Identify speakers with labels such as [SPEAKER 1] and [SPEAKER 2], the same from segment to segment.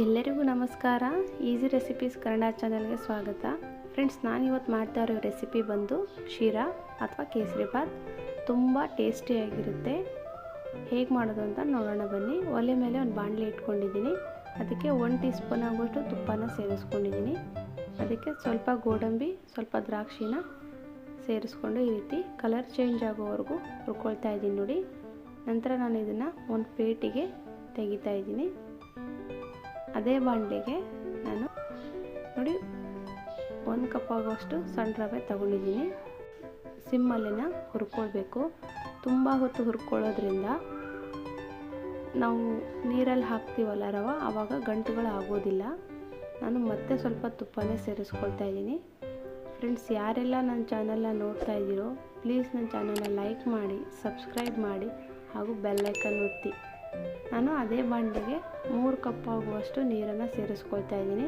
[SPEAKER 1] ಎಲ್ಲರಿಗೂ ನಮಸ್ಕಾರ. Easy recipes Kannada ಚಾನಲ್ಗೆ ಸ್ವಾಗತ. ಫ್ರೆಂಡ್ಸ್, ನಾನು ಇವತ್ತು ಮಾಡ್ತಾ ಇರೋ ರೆಸಿಪಿ ಬಂದು ಶೀರಾ ಅಥವಾ ಕೇಸರಿ ಬಾತ್. ತುಂಬ ಟೇಸ್ಟಿಯಾಗಿರುತ್ತೆ. ಹೇಗೆ ಮಾಡೋದು ಅಂತ ನೋಡೋಣ ಬನ್ನಿ. ಒಲೆ ಮೇಲೆ ಒಂದು ಬಾಣಲೆ ಇಟ್ಕೊಂಡಿದ್ದೀನಿ. ಅದಕ್ಕೆ 1 ಟೀ ಸ್ಪೂನ್ ಆಗುವಷ್ಟು ತುಪ್ಪನ ಸೇರಿಸ್ಕೊಂಡಿದ್ದೀನಿ. ಅದಕ್ಕೆ ಸ್ವಲ್ಪ ಗೋಡಂಬಿ, ಸ್ವಲ್ಪ ದ್ರಾಕ್ಷಿನ ಸೇರಿಸ್ಕೊಂಡು ಈ ರೀತಿ ಕಲರ್ ಚೇಂಜ್ ಆಗೋವರೆಗೂ ಹುರ್ಕೊಳ್ತಾ ಇದ್ದೀನಿ ನೋಡಿ. ನಂತರ ನಾನು ಇದನ್ನು ಒಂದು ಪ್ಲೇಟಿಗೆ ತೆಗಿತಾ ಇದ್ದೀನಿ. ಅದೇ ಬಾಣಲೆಗೆ ನಾನು ನೋಡಿ 1 ಕಪ್ ಆಗುವಷ್ಟು ಸಣ್ಣ ರವೆ ತಗೊಂಡಿದ್ದೀನಿ. ಸಿಮ್ಮಲ್ಲಿನ ಹುರ್ಕೊಳ್ಬೇಕು. ತುಂಬ ಹೊತ್ತು ಹುರ್ಕೊಳ್ಳೋದ್ರಿಂದ ನಾವು ನೀರಲ್ಲಿ ಹಾಕ್ತೀವಲ್ಲ ರವೆ, ಆವಾಗ ಗಂಟುಗಳು ಆಗೋದಿಲ್ಲ. ನಾನು ಮತ್ತೆ ಸ್ವಲ್ಪ ತುಪ್ಪನೇ ಸೇರಿಸ್ಕೊಳ್ತಾ ಇದ್ದೀನಿ. ಫ್ರೆಂಡ್ಸ್, ಯಾರೆಲ್ಲ ನನ್ನ ಚಾನಲ್ನ ನೋಡ್ತಾ ಇದ್ದೀರೋ ಪ್ಲೀಸ್ ನನ್ನ ಚಾನಲ್ನ ಲೈಕ್ ಮಾಡಿ, ಸಬ್ಸ್ಕ್ರೈಬ್ ಮಾಡಿ ಹಾಗೂ ಬೆಲ್ ಐಕನ್ ಒತ್ತಿ. ನಾನು ಅದೇ ಬಾಣಲೆಗೆ 3 ಕಪ್ ಆಗುವಷ್ಟು ನೀರನ್ನು ಸೇರಿಸ್ಕೊಳ್ತಾ ಇದ್ದೀನಿ.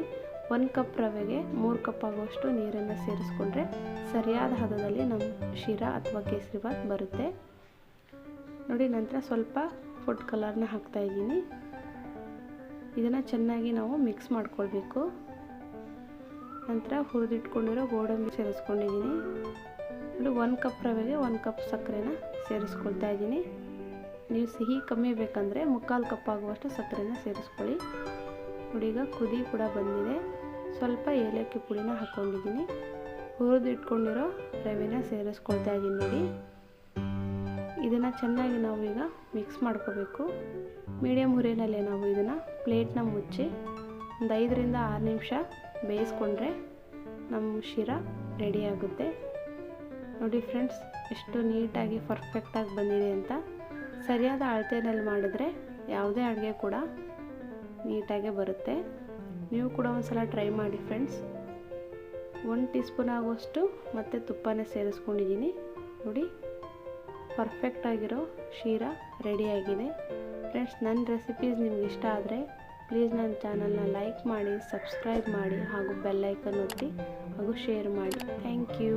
[SPEAKER 1] 1 ಕಪ್ ರವೆಗೆ 3 ಕಪ್ ಆಗುವಷ್ಟು ನೀರನ್ನು ಸೇರಿಸ್ಕೊಂಡ್ರೆ ಸರಿಯಾದ ಹದದಲ್ಲಿ ನಮ್ಮ ಶೀರಾ ಅಥವಾ ಕೇಸರಿ ಬಾತ್ ಬರುತ್ತೆ ನೋಡಿ. ನಂತರ ಸ್ವಲ್ಪ ಫುಡ್ ಕಲರ್ನ ಹಾಕ್ತಾ ಇದ್ದೀನಿ. ಇದನ್ನು ಚೆನ್ನಾಗಿ ನಾವು ಮಿಕ್ಸ್ ಮಾಡ್ಕೊಳ್ಬೇಕು. ನಂತರ ಹುರಿದಿಟ್ಕೊಂಡಿರೋ ಗೋಡಂಬಿ ಸೇರಿಸ್ಕೊಂಡಿದ್ದೀನಿ ನೋಡಿ. 1 ಕಪ್ ರವೆಗೆ 1 ಕಪ್ ಸಕ್ಕರೆನ ಸೇರಿಸ್ಕೊಳ್ತಾ ಇದ್ದೀನಿ. ನೀವು ಸಿಹಿ ಕಮ್ಮಿ ಬೇಕಂದರೆ 3/4 ಕಪ್ ಆಗುವಷ್ಟು ಸಕ್ಕರೆನ ಸೇರಿಸ್ಕೊಳ್ಳಿ ನೋಡಿ. ಈಗ ಕುದಿ ಕೂಡ ಬಂದಿದೆ. ಸ್ವಲ್ಪ ಏಲಕ್ಕಿ ಪುಡಿನ ಹಾಕ್ಕೊಂಡಿದ್ದೀನಿ. ಹುರಿದಿಟ್ಕೊಂಡಿರೋ ರವೆನ ಸೇರಿಸ್ಕೊಳ್ತಾ ಇದ್ದೀನಿ ನೋಡಿ. ಇದನ್ನು ಚೆನ್ನಾಗಿ ನಾವು ಈಗ ಮಿಕ್ಸ್ ಮಾಡ್ಕೋಬೇಕು. ಮೀಡಿಯಮ್ ಹುರಿನಲ್ಲೇ ನಾವು ಇದನ್ನು ಪ್ಲೇಟ್ನ ಮುಚ್ಚಿ ಒಂದು 5 ರಿಂದ 6 ನಿಮಿಷ ಬೇಯಿಸ್ಕೊಂಡ್ರೆ ನಮ್ಮ ಶೀರಾ ರೆಡಿಯಾಗುತ್ತೆ ನೋಡಿ. ಫ್ರೆಂಡ್ಸ್, ಎಷ್ಟು ನೀಟಾಗಿ ಪರ್ಫೆಕ್ಟಾಗಿ ಬಂದಿದೆ ಅಂತ. ಸರಿಯಾದ ಅಳತೆಯಲ್ಲಿ ಮಾಡಿದ್ರೆ ಯಾವುದೇ ಅಡುಗೆ ಕೂಡ ನೀಟಾಗೆ ಬರುತ್ತೆ. ನೀವು ಕೂಡ ಒಂದ್ಸಲ ಟ್ರೈ ಮಾಡಿ ಫ್ರೆಂಡ್ಸ್. 1 ಟೀ ಸ್ಪೂನ್ ಆಗುವಷ್ಟು ಮತ್ತು ತುಪ್ಪನೇ ಸೇರಿಸ್ಕೊಂಡಿದ್ದೀನಿ ನೋಡಿ. ಪರ್ಫೆಕ್ಟಾಗಿರೋ ಶೀರಾ ರೆಡಿಯಾಗಿದೆ ಫ್ರೆಂಡ್ಸ್. ನನ್ನ ರೆಸಿಪೀಸ್ ನಿಮ್ಗೆ ಇಷ್ಟ ಆದರೆ ಪ್ಲೀಸ್ ನನ್ನ ಚಾನಲ್ನ ಲೈಕ್ ಮಾಡಿ, ಸಬ್ಸ್ಕ್ರೈಬ್ ಮಾಡಿ ಹಾಗೂ ಬೆಲ್ ಐಕನ್ ಒತ್ತಿ ಹಾಗೂ ಶೇರ್ ಮಾಡಿ. Thank you.